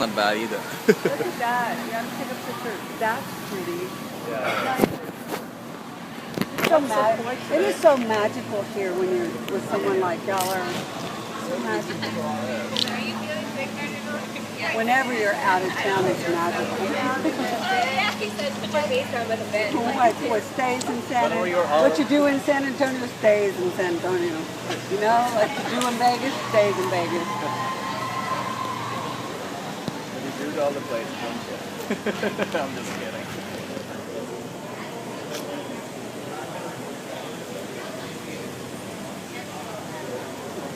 Not bad either. Look at that. You gotta take a picture. That's pretty. Yeah. It is so magical here when you're with someone like y'all are. So magical. Whenever you're out of town, it's magical. What stays in San Antonio? What you do in San Antonio stays in San Antonio. You know, like you do in Vegas stays in Vegas. You do all the places, don't you? I'm just kidding.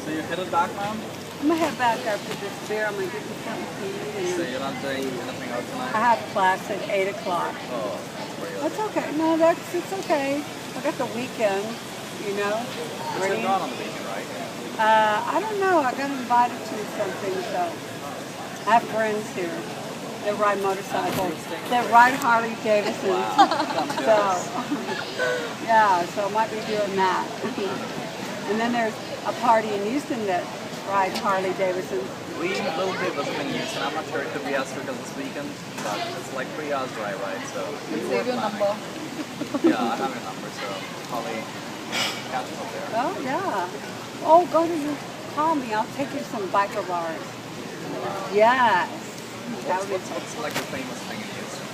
So you're headed back now? I'm gonna head back after this beer. I'm gonna get me something to eat. So you're not doing anything else tonight? I have class at 8 o'clock. Oh, that's pretty That's okay. No, it's okay. I got the weekend, you know. But you're not on the weekend, right? I don't know. I got invited to something, so I have friends here that ride motorcycles, that ride Harley Davidsons. Wow. So, yeah, so I might be doing that. And then there's a party in Houston that rides Harley Davidsons. We will be visiting Houston. I'm not sure it could be us because this weekend, but it's like 3 hours drive, right? So Save your number. Yeah, I have your number, so probably catch up there. Oh, yeah. Oh, call me. I'll take you to some biker bars. Yes. What's like the famous thing in Houston?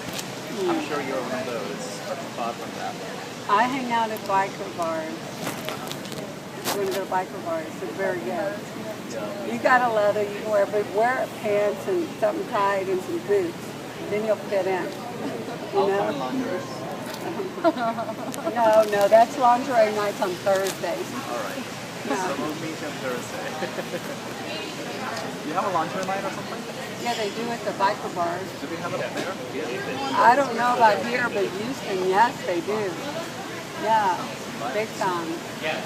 I'm sure you're one of those, but apart from that. I hang out at biker bars. I'm going to go to biker bars. It's very good. Yeah. You got a leather you can wear, but wear pants and something tight and some boots. Then you'll fit in. You I'll know? find lingerie. No, that's lingerie nights on Thursdays. Alright. No. So we'll meet on Thursday. You have a lingerie night or something? Yeah, they do at the biker bars. Do we have it there? Yeah. I don't know about here, but Houston, yes, they do. Yeah, big time. Yeah,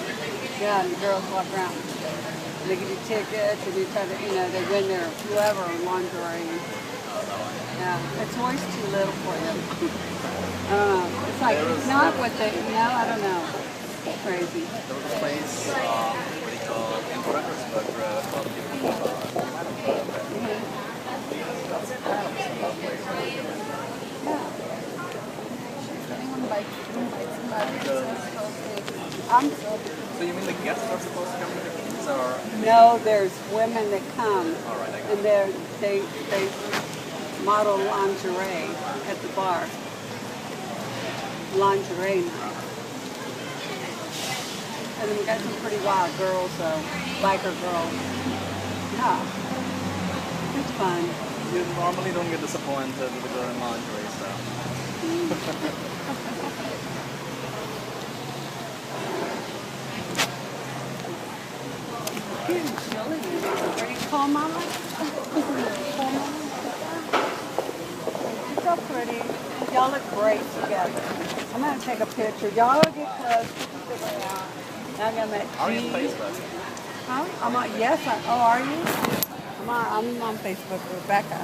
and the girls walk around. They give you tickets, and you try to, they win their whoever lingerie. Yeah, it's always too little for them. I don't know. It's like, it's not what they, I don't know. It's crazy. There was a place, what do you call it, in Fredericksburg Road called the you might have heard of it. That's kind of a similar place. So you mean the guests are supposed to come to the keys, or? No, there's women that come, All right, I got and they model lingerie at the bar. Lingerie night. And then we got some pretty wild girls, though, biker girls. Yeah, it's fun. You normally don't get disappointed with the lingerie stuff. Getting chilly. Ready to call Mama? Call Mama? It's so pretty. Y'all look great together. I'm going to take a picture. Y'all get close. Now I'm going to make Are you on Facebook? Huh? I'm on, yes. Oh, are you? I'm on Facebook with Rebecca.